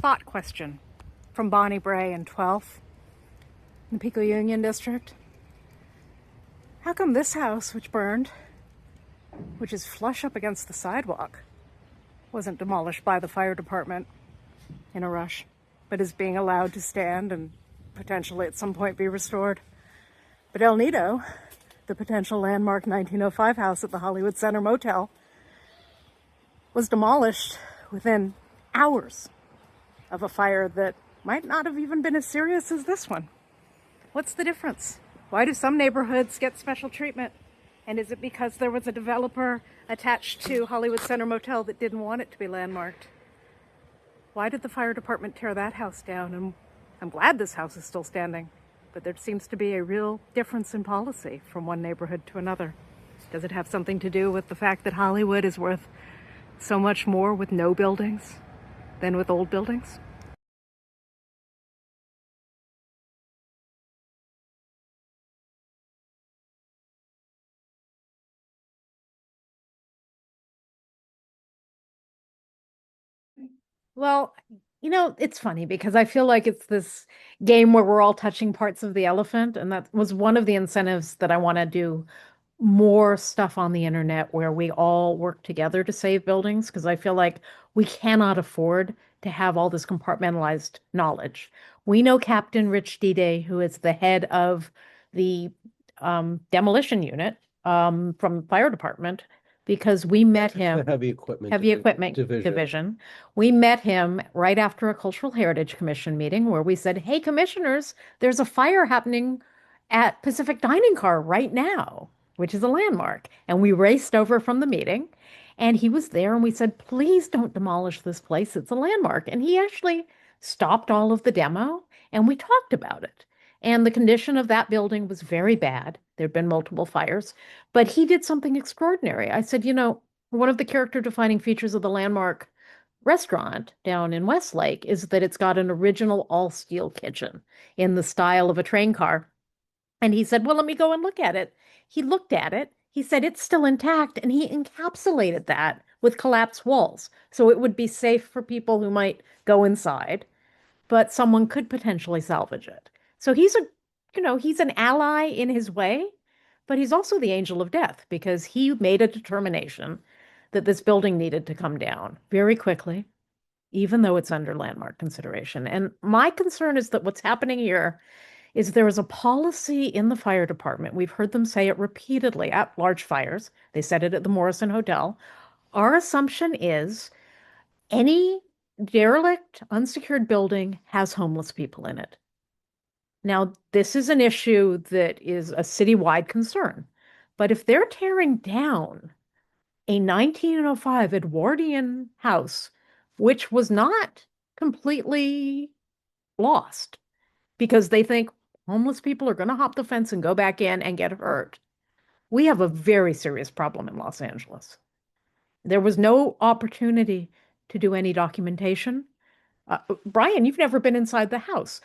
spot question from Bonnie Bray in 12th in the Pico-Union district. How come this house, which burned, which is flush up against the sidewalk, wasn't demolished by the fire department in a rush, but is being allowed to stand and potentially at some point be restored? But El Nido, the potential landmark 1905 house at the Hollywood Center Motel, was demolished within hours of a fire that might not have even been as serious as this one. What's the difference? Why do some neighborhoods get special treatment? And is it because there was a developer attached to Hollywood Center Motel that didn't want it to be landmarked? Why did the fire department tear that house down? And I'm glad this house is still standing, but there seems to be a real difference in policy from one neighborhood to another. Does it have something to do with the fact that Hollywood is worth so much more with no buildings than with old buildings? Well, it's funny because I feel like it's this game where we're all touching parts of the elephant, and that was one of the incentives that I want to do more stuff on the internet where we all work together to save buildings, because I feel like we cannot afford to have all this compartmentalized knowledge. We know Captain Rich Dide, who is the head of the demolition unit from fire department, because we met him. The Heavy equipment division. We met him right after a Cultural Heritage Commission meeting where we said, "Hey, commissioners, there's a fire happening at Pacific Dining Car right now, which is a landmark." And we raced over from the meeting, and he was there, and we said, "Please don't demolish this place. It's a landmark." And he actually stopped all of the demo, and we talked about it. And the condition of that building was very bad. There'd been multiple fires, but he did something extraordinary. I said, one of the character defining features of the landmark restaurant down in Westlake is that it's got an original all steel kitchen in the style of a train car. And he said, "Well, let me go and look at it." He looked at it. He said it's still intact, and he encapsulated that with collapsed walls. So it would be safe for people who might go inside, but someone could potentially salvage it. So he's an ally in his way, but he's also the angel of death because he made a determination that this building needed to come down very quickly, even though it's under landmark consideration. And my concern is that what's happening here is there is a policy in the fire department. We've heard them say it repeatedly at large fires. They said it at the Morrison Hotel. Our assumption is any derelict, unsecured building has homeless people in it. Now, this is an issue that is a citywide concern, but if they're tearing down a 1905 Edwardian house, which was not completely lost because they think homeless people are going to hop the fence and go back in and get hurt, we have a very serious problem in Los Angeles. There was no opportunity to do any documentation. Brian, you've never been inside the house.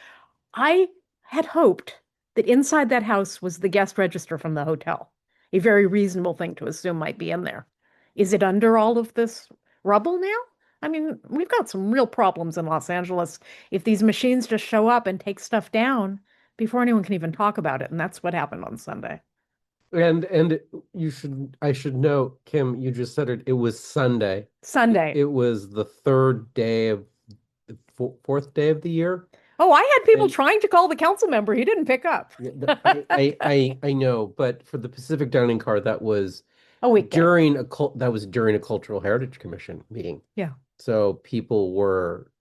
I had hoped that inside that house was the guest register from the hotel, a very reasonable thing to assume might be in there. Is it under all of this rubble now? I mean, we've got some real problems in Los Angeles if these machines just show up and take stuff down before anyone can even talk about it. And that's what happened on Sunday. And I should note, Kim, you just said it was Sunday. Sunday. It was the fourth day of the year. Oh, I had people trying to call the council member. He didn't pick up. I know, but for the Pacific Dining Car, that was a week during a Cultural Heritage Commission meeting. Yeah. So people were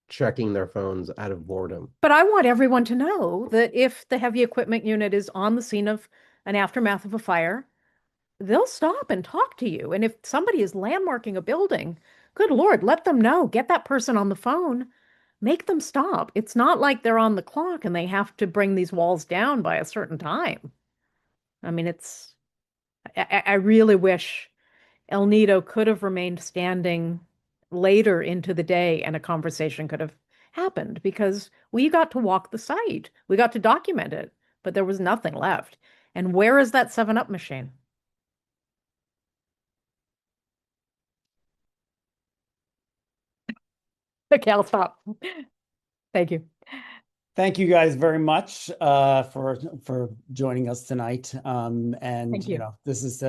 checking their phones out of boredom. But I want everyone to know that if the heavy equipment unit is on the scene of an aftermath of a fire, they'll stop and talk to you. And if somebody is landmarking a building, good Lord, let them know. Get that person on the phone. Make them stop. It's not like they're on the clock and they have to bring these walls down by a certain time. I mean, I really wish El Nido could have remained standing later into the day and a conversation could have happened because we got to walk the site. We got to document it, but there was nothing left. And where is that 7-Up machine? Okay, I'll stop. Thank you. Thank you guys very much for joining us tonight. And Thank you. this is